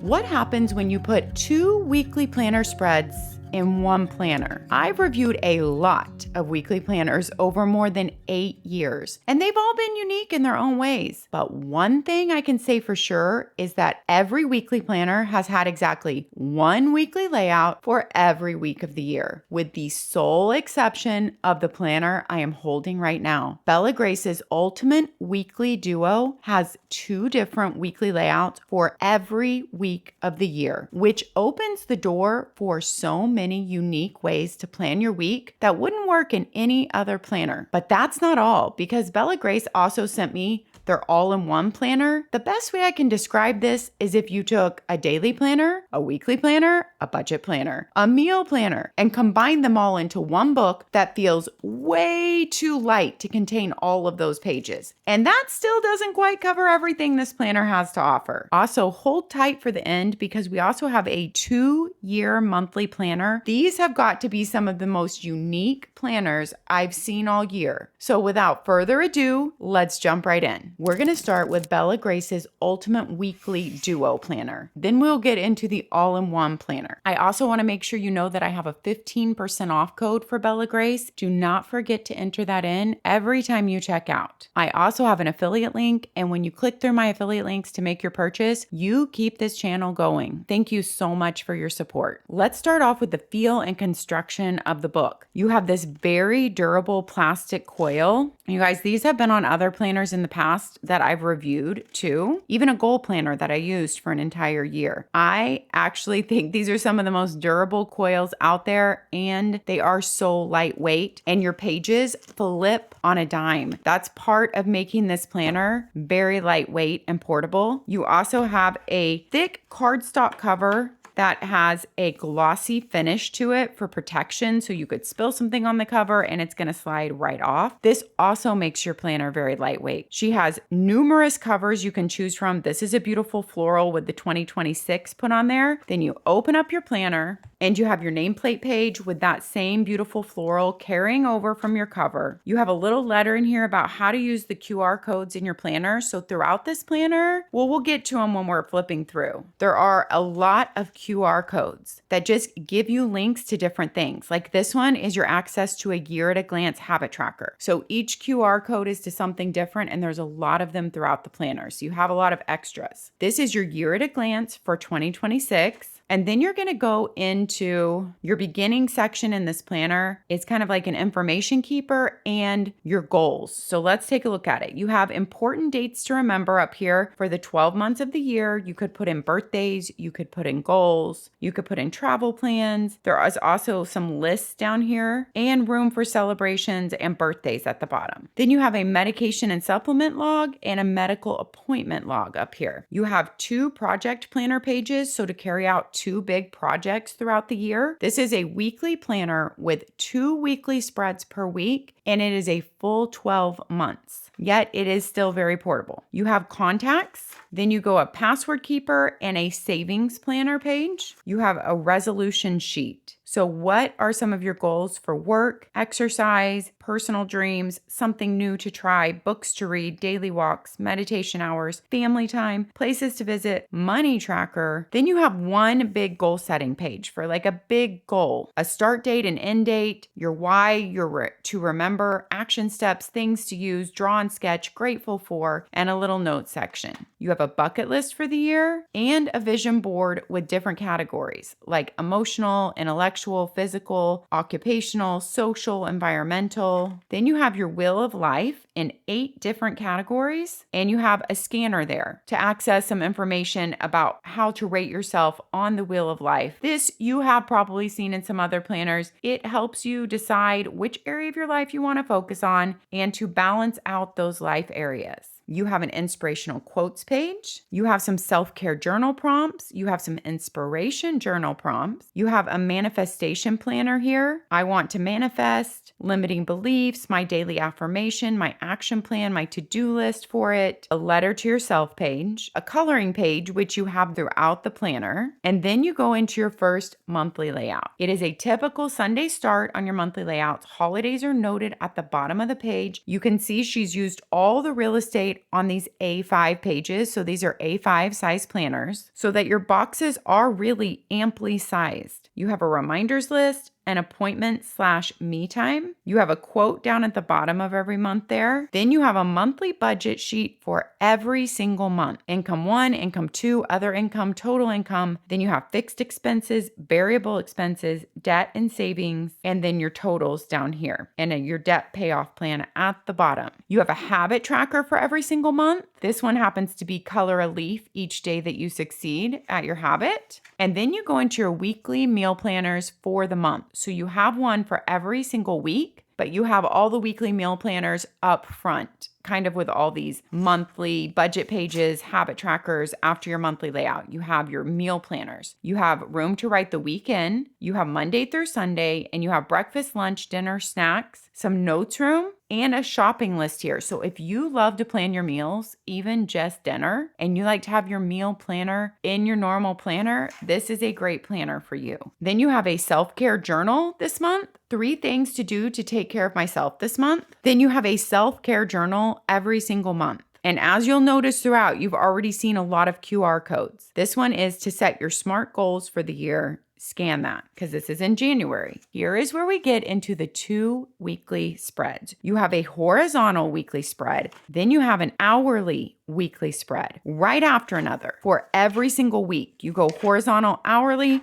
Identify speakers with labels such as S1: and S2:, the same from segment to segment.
S1: What happens when you put 2 weekly planner spreads in one planner? I've reviewed a lot of weekly planners over more than 8 years, and they've all been unique in their own ways. But one thing I can say for sure is that every weekly planner has had exactly one weekly layout for every week of the year, with the sole exception of the planner I am holding right now. Bella Grace's Ultimate Weekly Duo has 2 different weekly layouts for every week of the year, which opens the door for so many unique ways to plan your week that wouldn't work in any other planner. But that's not all, because Bella Grace also sent me their all-in-one planner. The best way I can describe this is if you took a daily planner, a weekly planner, a budget planner, a meal planner, and combined them all into one book that feels way too light to contain all of those pages. And that still doesn't quite cover everything this planner has to offer. Also, hold tight for the end because we also have a 2-year monthly planner. These have got to be some of the most unique planners I've seen all year. So without further ado, let's jump right in. We're going to start with Bella Grace's Ultimate Weekly Duo Planner. Then we'll get into the all-in-one planner. I also want to make sure you know that I have a 15% off code for Bella Grace. Do not forget to enter that in every time you check out. I also have an affiliate link, and when you click through my affiliate links to make your purchase, you keep this channel going. Thank you so much for your support. Let's start off with the feel and construction of the book. You have this very durable plastic coil. You guys, these have been on other planners in the past that I've reviewed too, even a goal planner that I used for an entire year. I actually think these are some of the most durable coils out there, and they are so lightweight, and your pages flip on a dime. That's part of making this planner very lightweight and portable. You also have a thick cardstock cover that has a glossy finish to it for protection, so you could spill something on the cover and it's going to slide right off. This also makes your planner very lightweight. She has numerous covers you can choose from. This is a beautiful floral with the 2026 put on there. Then you open up your planner and you have your nameplate page with that same beautiful floral carrying over from your cover. You have a little letter in here about how to use the QR codes in your planner. So throughout this planner, we'll get to them when we're flipping through. There are a lot of QR codes that just give you links to different things. Like this one is your access to a year at a glance habit tracker. So each QR code is to something different, and there's a lot of them throughout the planner. So you have a lot of extras. This is your year at a glance for 2026. And then you're going to go into your beginning section in this planner. It's kind of like an information keeper and your goals. So let's take a look at it. You have important dates to remember up here for the 12 months of the year. You could put in birthdays, you could put in goals, you could put in travel plans. There is also some lists down here and room for celebrations and birthdays at the bottom. Then you have a medication and supplement log and a medical appointment log up here. You have 2 project planner pages, so to carry out 2 big projects throughout the year. This is a weekly planner with 2 weekly spreads per week, and it is a full 12 months. Yet it is still very portable. You have contacts, then you go a password keeper and a savings planner page. You have a resolution sheet. So what are some of your goals for work, exercise, personal dreams, something new to try, books to read, daily walks, meditation hours, family time, places to visit, money tracker? Then you have one big goal setting page for like a big goal, a start date and end date, your why, your to remember, action steps, things to use, draw and sketch, grateful for, and a little note section. You have a bucket list for the year and a vision board with different categories like emotional, intellectual, physical, occupational, social, environmental. Then you have your wheel of life in 8 different categories, and you have a scanner there to access some information about how to rate yourself on the wheel of life. This you have probably seen in some other planners. It helps you decide which area of your life you want to focus on and to balance out those life areas. You have an inspirational quotes page. You have some self-care journal prompts. You have some inspiration journal prompts. You have a manifestation planner here. I want to manifest, limiting beliefs, my daily affirmation, my action plan, my to-do list for it, a letter to yourself page, a coloring page, which you have throughout the planner. And then you go into your first monthly layout. It is a typical Sunday start on your monthly layouts. Holidays are noted at the bottom of the page. You can see she's used all the real estate write on these A5 pages. So these are A5 size planners so that your boxes are really amply sized. You have a reminders list, an appointment/me time. You have a quote down at the bottom of every month there. Then you have a monthly budget sheet for every single month. Income 1, income 2, other income, total income. Then you have fixed expenses, variable expenses, debt and savings, and then your totals down here and your debt payoff plan at the bottom. You have a habit tracker for every single month. This one happens to be color a leaf each day that you succeed at your habit. And then you go into your weekly meal planners for the month. So you have one for every single week, but you have all the weekly meal planners up front, kind of with all these monthly budget pages, habit trackers after your monthly layout. You have your meal planners. You have room to write the week in. You have Monday through Sunday, and you have breakfast, lunch, dinner, snacks, some notes room, and a shopping list here. So if you love to plan your meals, even just dinner, and you like to have your meal planner in your normal planner, this is a great planner for you. Then you have a self-care journal this month. 3 things to do to take care of myself this month. Then you have a self-care journal every single month. And as you'll notice throughout, you've already seen a lot of QR codes. This one is to set your SMART goals for the year. Scan that because this is in January. Here is where we get into the 2 weekly spreads. You have a horizontal weekly spread, then you have an hourly weekly spread right after another for every single week. You go horizontal, hourly,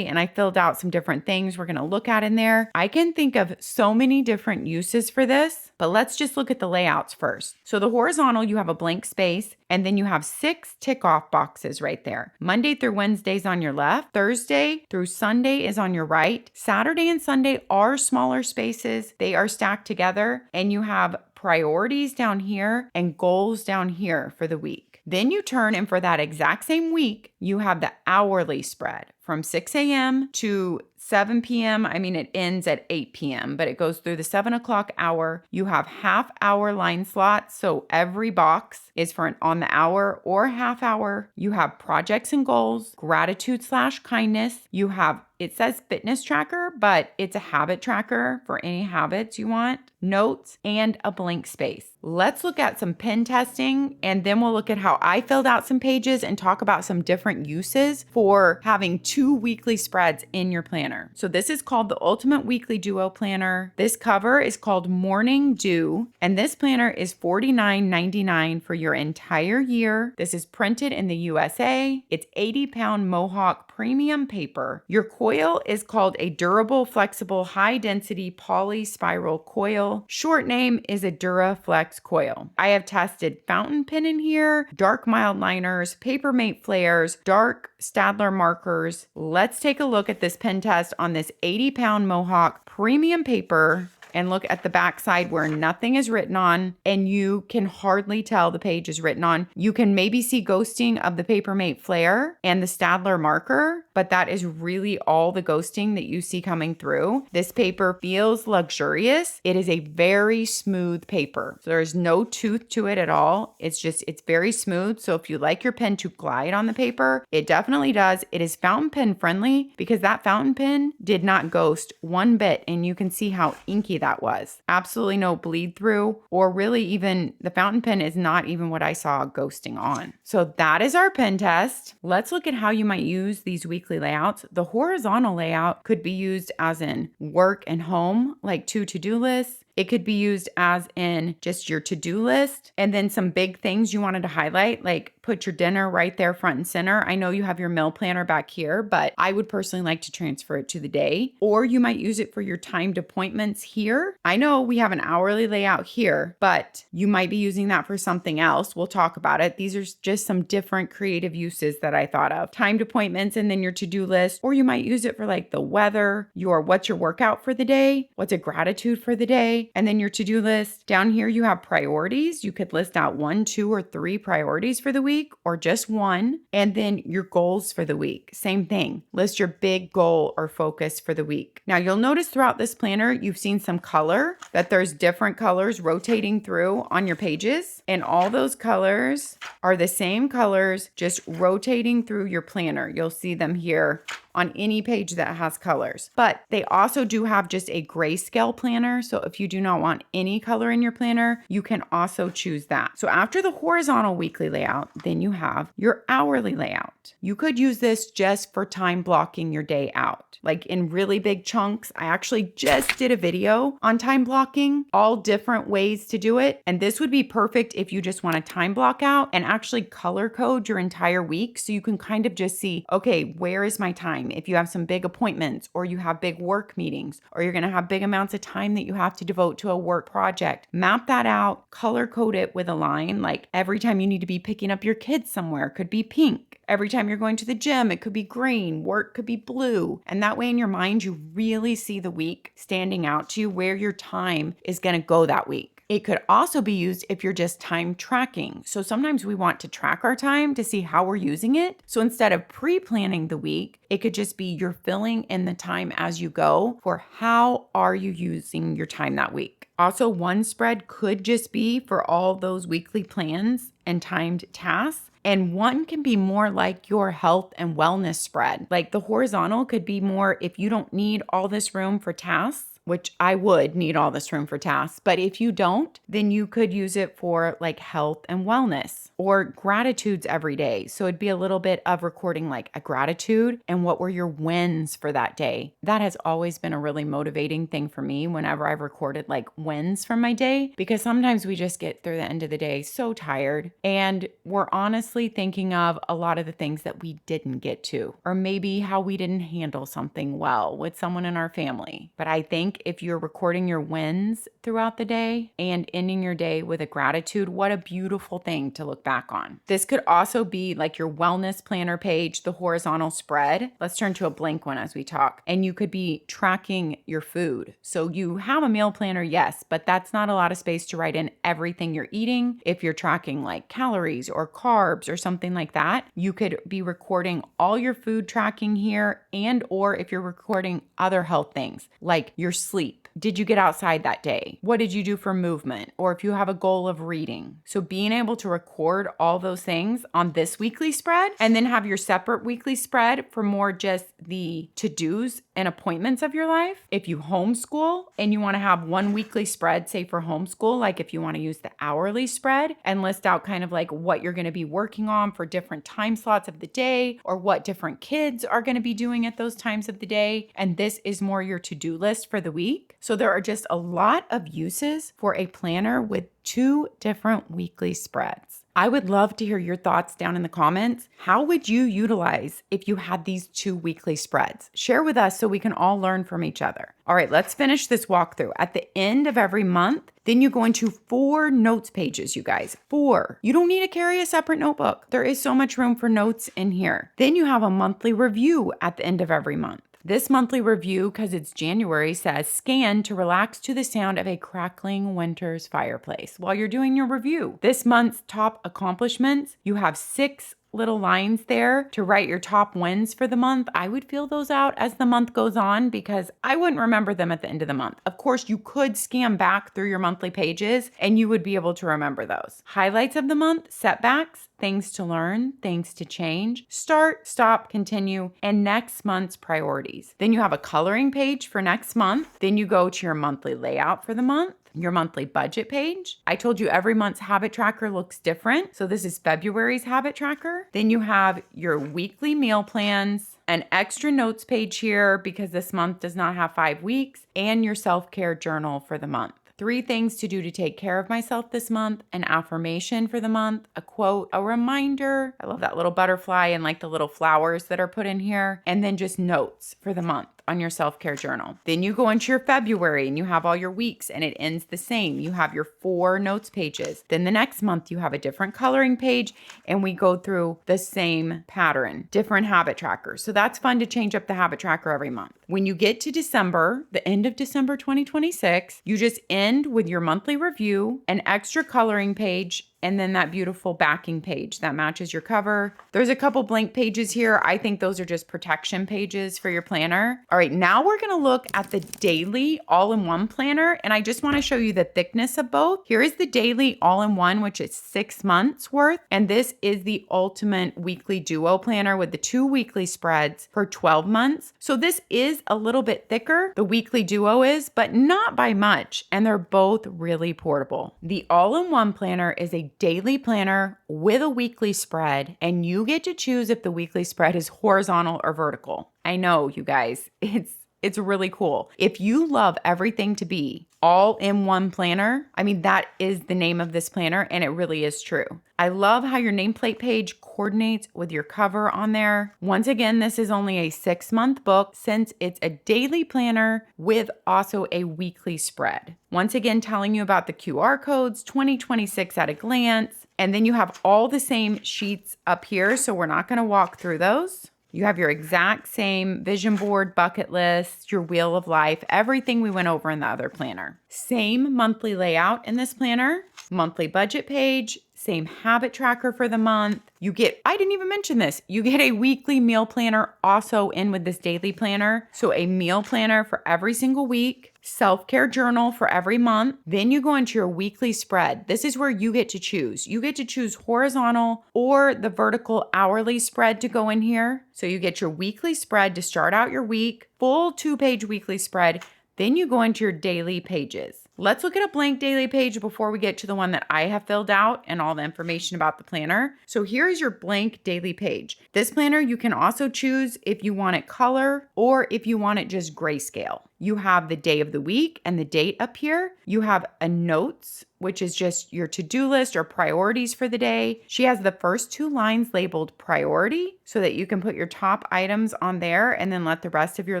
S1: and I filled out some different things we're going to look at in there. I can think of so many different uses for this, but let's just look at the layouts first. So the horizontal, you have a blank space, and then you have 6 tick off boxes right there. Monday through Wednesday's on your left, Thursday through Sunday is on your right. Saturday and Sunday are smaller spaces. They are stacked together, and you have priorities down here and goals down here for the week. Then you turn, and for that exact same week, you have the hourly spread from 6 a.m. to 7 p.m. I mean, it ends at 8 p.m., but it goes through the 7 o'clock hour. You have half-hour line slots, so every box is for an on the hour or half hour. You have projects and goals, gratitude/kindness. You have, it says fitness tracker, but it's a habit tracker for any habits you want, notes, and a blank space. Let's look at some pen testing, and then we'll look at how I filled out some pages and talk about some different uses for having 2 weekly spreads in your planner. So this is called the Ultimate Weekly Duo Planner. This cover is called Morning Dew, and this planner is $49.99 for your entire year. This is printed in the USA. It's 80-pound Mohawk premium paper. Your coil is called a durable, flexible, high-density poly spiral coil. Short name is a Duraflex coil. I have tested fountain pen in here, dark mild liners, Papermate flares, dark Staedtler markers. Let's take a look at this pen test on this 80-pound Mohawk premium paper and look at the back side where nothing is written on and you can hardly tell the page is written on. You can maybe see ghosting of the Papermate flare and the Staedtler marker, but that is really all the ghosting that you see coming through. This paper feels luxurious. It is a very smooth paper. So there's no tooth to it at all. It's very smooth. So if you like your pen to glide on the paper, it definitely does. It is fountain pen friendly because that fountain pen did not ghost one bit, and you can see how inky that was. Absolutely no bleed through, or really even the fountain pen is not even what I saw ghosting on. So that is our pen test. Let's look at how you might use these weekly layouts. The horizontal layout could be used as in work and home, like 2 to-do lists. It could be used as in just your to-do list, and then some big things you wanted to highlight, like put your dinner right there front and center. I know you have your meal planner back here, but I would personally like to transfer it to the day. Or you might use it for your timed appointments here. I know we have an hourly layout here, but you might be using that for something else. We'll talk about it. These are just some different creative uses that I thought of. Timed appointments and then your to-do list, or you might use it for like the weather, what's your workout for the day, what's a gratitude for the day, and then your to-do list. Down here you have priorities. You could list out 1, 2, or 3 priorities for the week, or just one, and then your goals for the week. Same thing. List your big goal or focus for the week. Now you'll notice throughout this planner, you've seen some color, that there's different colors rotating through on your pages, and all those colors are the same colors, just rotating through your planner. You'll see them here on any page that has colors. But they also do have just a grayscale planner. So if you do not want any color in your planner, you can also choose that. So after the horizontal weekly layout, then you have your hourly layout. You could use this just for time blocking your day out, like in really big chunks. I actually just did a video on time blocking, all different ways to do it. And this would be perfect if you just want to time block out and actually color code your entire week. So you can kind of just see, okay, where is my time? If you have some big appointments or you have big work meetings, or you're going to have big amounts of time that you have to devote to a work project, map that out, color code it with a line. Like every time you need to be picking up your kids somewhere, it could be pink. Every time you're going to the gym, it could be green, work could be blue. And that way in your mind, you really see the week standing out to you where your time is going to go that week. It could also be used if you're just time tracking. So sometimes we want to track our time to see how we're using it. So instead of pre-planning the week, it could just be you're filling in the time as you go for how are you using your time that week. Also, one spread could just be for all those weekly plans and timed tasks. And one can be more like your health and wellness spread. Like the horizontal could be more if you don't need all this room for tasks, which I would need all this room for tasks. But if you don't, then you could use it for like health and wellness or gratitudes every day. So it'd be a little bit of recording like a gratitude and what were your wins for that day. That has always been a really motivating thing for me whenever I've recorded like wins from my day, because sometimes we just get through the end of the day so tired and we're honestly thinking of a lot of the things that we didn't get to, or maybe how we didn't handle something well with someone in our family. But I think if you're recording your wins throughout the day and ending your day with a gratitude, what a beautiful thing to look back on. This could also be like your wellness planner page, the horizontal spread. Let's turn to a blank one as we talk. And you could be tracking your food. So you have a meal planner, yes, but that's not a lot of space to write in everything you're eating. If you're tracking like calories or carbs or something like that, you could be recording all your food tracking here, and or if you're recording other health things like your sleep. Did you get outside that day? What did you do for movement? Or if you have a goal of reading. So being able to record all those things on this weekly spread and then have your separate weekly spread for more just the to-dos and appointments of your life. If you homeschool and you want to have one weekly spread, say for homeschool, like if you want to use the hourly spread and list out kind of like what you're going to be working on for different time slots of the day, or what different kids are going to be doing at those times of the day. And this is more your to-do list for the week. So there are just a lot of uses for a planner with 2 different weekly spreads. I would love to hear your thoughts down in the comments. How would you utilize if you had these 2 weekly spreads? Share with us so we can all learn from each other. All right, let's finish this walkthrough. At the end of every month, then you go into 4 notes pages, you guys. 4. You don't need to carry a separate notebook. There is so much room for notes in here. Then you have a monthly review at the end of every month. This monthly review, because it's January, says scan to relax to the sound of a crackling winter's fireplace while you're doing your review. This month's top accomplishments, you have 6 little lines there to write your top wins for the month. I would fill those out as the month goes on because I wouldn't remember them at the end of the month. Of course, you could scan back through your monthly pages and you would be able to remember those. Highlights of the month, setbacks, things to learn, things to change, start, stop, continue, and next month's priorities. Then you have a coloring page for next month. Then you go to your monthly layout for the month, your monthly budget page. I told you every month's habit tracker looks different. So this is February's habit tracker. Then you have your weekly meal plans, an extra notes page here because this month does not have 5 weeks, and your self-care journal for the month. 3 things to do to take care of myself this month, an affirmation for the month, a quote, a reminder. I love that little butterfly and like the little flowers that are put in here. And then just notes for the month on your self-care journal. Then you go into your February and you have all your weeks and it ends the same. You have your 4 notes pages. Then the next month you have a different coloring page and we go through the same pattern, different habit trackers. So that's fun to change up the habit tracker every month. When you get to December, the end of December 2026, you just end with your monthly review, an extra coloring page, and then that beautiful backing page that matches your cover. There's a couple blank pages here. I think those are just protection pages for your planner. All right, now we're gonna look at the daily all-in-one planner, and I just wanna show you the thickness of both. Here is the daily all-in-one, which is 6 months worth, and this is the ultimate weekly duo planner with the 2 weekly spreads for 12 months. So this is a little bit thicker, the weekly duo is, but not by much, and they're both really portable. The all-in-one planner is a daily planner with a weekly spread, and you get to choose if the weekly spread is horizontal or vertical. I know, you guys, it's really cool. If you love everything to be all in one planner, I mean, that is the name of this planner, and it really is true. I love how your nameplate page coordinates with your cover on there. Once again, this is only a 6-month book since it's a daily planner with also a weekly spread. Once again, telling you about the QR codes, 2026 at a glance, and then you have all the same sheets up here, so we're not going to walk through those. You have your exact same vision board, bucket list, your wheel of life, everything we went over in the other planner. Same monthly layout in this planner, monthly budget page, same habit tracker for the month. You get, I didn't even mention this, you get a weekly meal planner also in with this daily planner. So a meal planner for every single week, self-care journal for every month. Then you go into your weekly spread. This is where you get to choose. You get to choose horizontal or the vertical hourly spread to go in here. So you get your weekly spread to start out your week, full 2-page weekly spread. Then you go into your daily pages. Let's look at a blank daily page before we get to the one that I have filled out and all the information about the planner. So here's your blank daily page. This planner, you can also choose if you want it color or if you want it just grayscale. You have the day of the week and the date up here. You have a notes, which is just your to-do list or priorities for the day. She has the first 2 lines labeled priority so that you can put your top items on there and then let the rest of your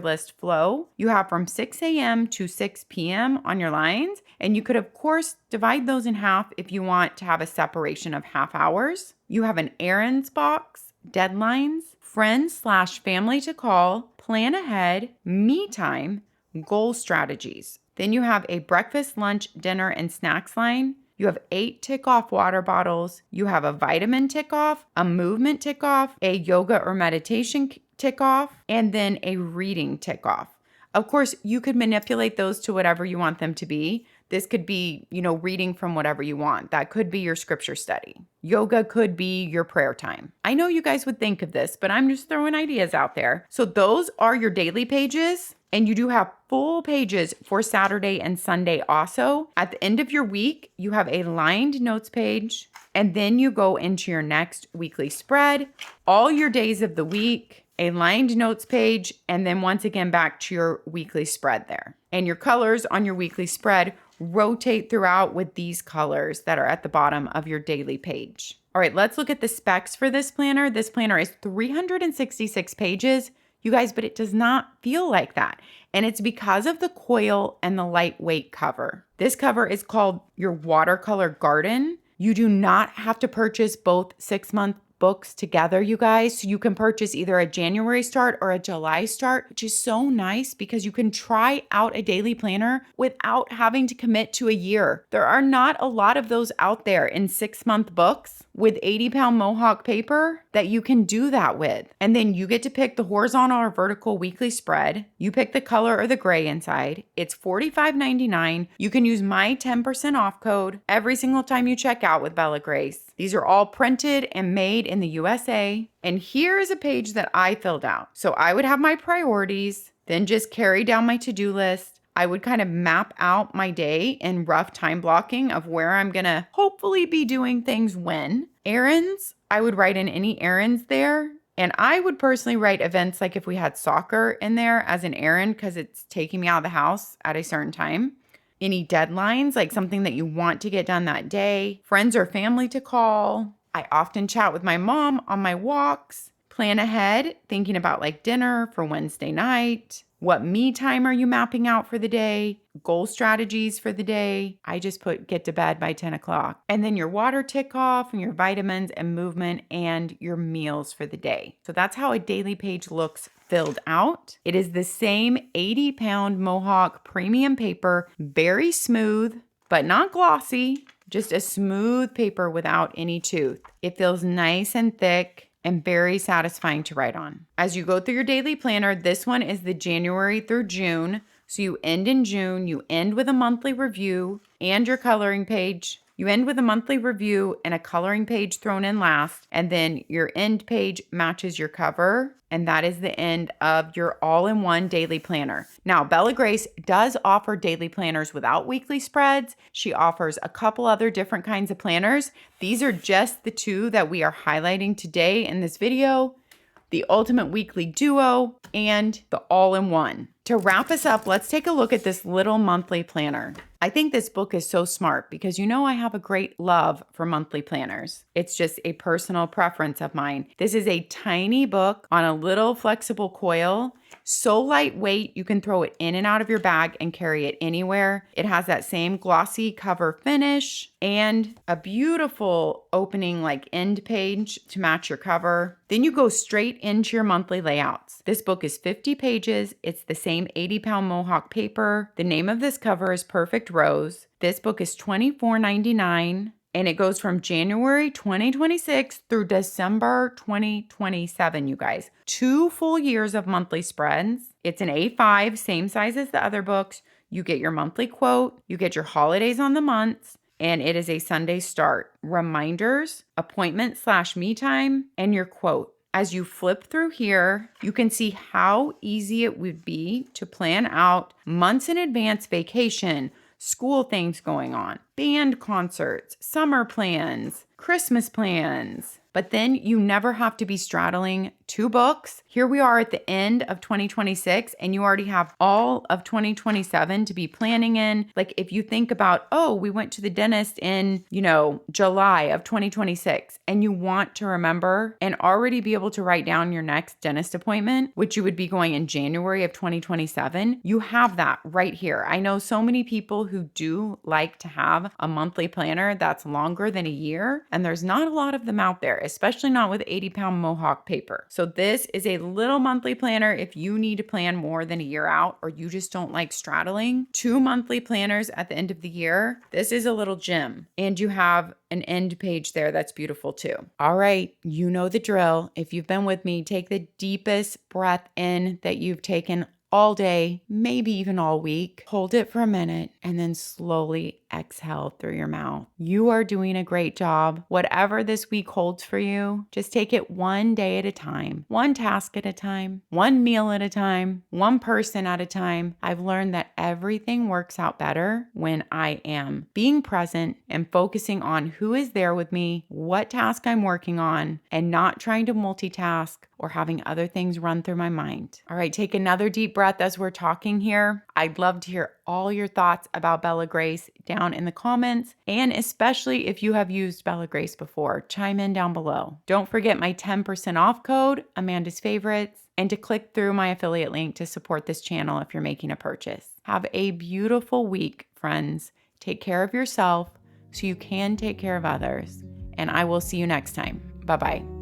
S1: list flow. You have from 6 a.m. to 6 p.m. on your lines. And you could, of course, divide those in half if you want to have a separation of half hours. You have an errands box, deadlines, friends/family to call, plan ahead, me time, goal strategies. Then you have a breakfast, lunch, dinner, and snacks line. You have 8 tick-off water bottles. You have a vitamin tick-off, a movement tick-off, a yoga or meditation tick-off, and then a reading tick-off. Of course, you could manipulate those to whatever you want them to be. This could be, reading from whatever you want. That could be your scripture study. Yoga could be your prayer time. I know you guys would think of this, but I'm just throwing ideas out there. So those are your daily pages. And you do have full pages for Saturday and Sunday also. At the end of your week, you have a lined notes page, and then you go into your next weekly spread, all your days of the week, a lined notes page, and then once again back to your weekly spread there. And your colors on your weekly spread rotate throughout with these colors that are at the bottom of your daily page. All right, let's look at the specs for this planner. This planner is 366 pages. You guys, but it does not feel like that. And it's because of the coil and the lightweight cover. This cover is called your Watercolor Garden. You do not have to purchase both 6-month books together, you guys. So you can purchase either a January start or a July start, which is so nice because you can try out a daily planner without having to commit to a year. There are not a lot of those out there in 6-month books with 80-pound Mohawk paper that you can do that with. And then you get to pick the horizontal or vertical weekly spread. You pick the color or the gray inside. It's $45.99. You can use my 10% off code every single time you check out with Bella Grace. These are all printed and made in the USA. And here is a page that I filled out. So I would have my priorities, then just carry down my to-do list. I would kind of map out my day in rough time blocking of where I'm going to hopefully be doing things when. Errands, I would write in any errands there. And I would personally write events like if we had soccer in there as an errand because it's taking me out of the house at a certain time. Any deadlines, like something that you want to get done that day. Friends or family to call. I often chat with my mom on my walks. Plan ahead, thinking about like dinner for Wednesday night. What me time are you mapping out for the day? Goal strategies for the day. I just put get to bed by 10 o'clock. And then your water tick off and your vitamins and movement and your meals for the day. So that's how a daily page looks filled out. It is the same 80-pound Mohawk premium paper, very smooth, but not glossy. Just a smooth paper without any tooth. It feels nice and thick and very satisfying to write on. As you go through your daily planner, this one is the January through June. So you end in June, you end with a monthly review and your coloring page. You end with a monthly review and a coloring page thrown in last, and then your end page matches your cover, and that is the end of your all-in-one daily planner. Now, Bella Grace does offer daily planners without weekly spreads. She offers a couple other different kinds of planners. These are just the two that we are highlighting today in this video: the Ultimate Weekly Duo and the All-in-One. To wrap us up, let's take a look at this little monthly planner. I think this book is so smart because you know I have a great love for monthly planners. It's just a personal preference of mine. This is a tiny book on a little flexible coil. So lightweight, you can throw it in and out of your bag and carry it anywhere. It has that same glossy cover finish and a beautiful opening like end page to match your cover. Then you go straight into your monthly layouts. This book is 50 pages. It's the same 80-pound Mohawk paper. The name of this cover is Perfect Rose. This book is $24.99. And it goes from January 2026 through December 2027, you guys. 2 full years of monthly spreads. It's an A5, same size as the other books. You get your monthly quote, you get your holidays on the months, and it is a Sunday start. Reminders, appointment/me time, and your quote. As you flip through here, you can see how easy it would be to plan out months in advance vacation, school things going on, band concerts, summer plans, Christmas plans. But then you never have to be straddling 2 books. Here we are at the end of 2026 and you already have all of 2027 to be planning in. Like if you think about, oh, we went to the dentist in, July of 2026 and you want to remember and already be able to write down your next dentist appointment, which you would be going in January of 2027, you have that right here. I know so many people who do like to have a monthly planner that's longer than a year, and there's not a lot of them out there, especially not with 80-pound Mohawk paper. So this is a little monthly planner if you need to plan more than a year out or you just don't like straddling 2 monthly planners at the end of the year. This is a little gem, and you have an end page there that's beautiful too. All right, you know the drill. If you've been with me, take the deepest breath in that you've taken all day, maybe even all week. Hold it for a minute and then slowly exhale through your mouth. You are doing a great job. Whatever this week holds for you, just take it one day at a time, one task at a time, one meal at a time, one person at a time. I've learned that everything works out better when I am being present and focusing on who is there with me, what task I'm working on, and not trying to multitask or having other things run through my mind. All right, take another deep breath as we're talking here. I'd love to hear all your thoughts about Bella Grace down in the comments, and especially if you have used Bella Grace before, chime in down below. Don't forget my 10% off code, Amanda's Favorites, and to click through my affiliate link to support this channel if you're making a purchase. Have a beautiful week, friends. Take care of yourself so you can take care of others, and I will see you next time. Bye-bye.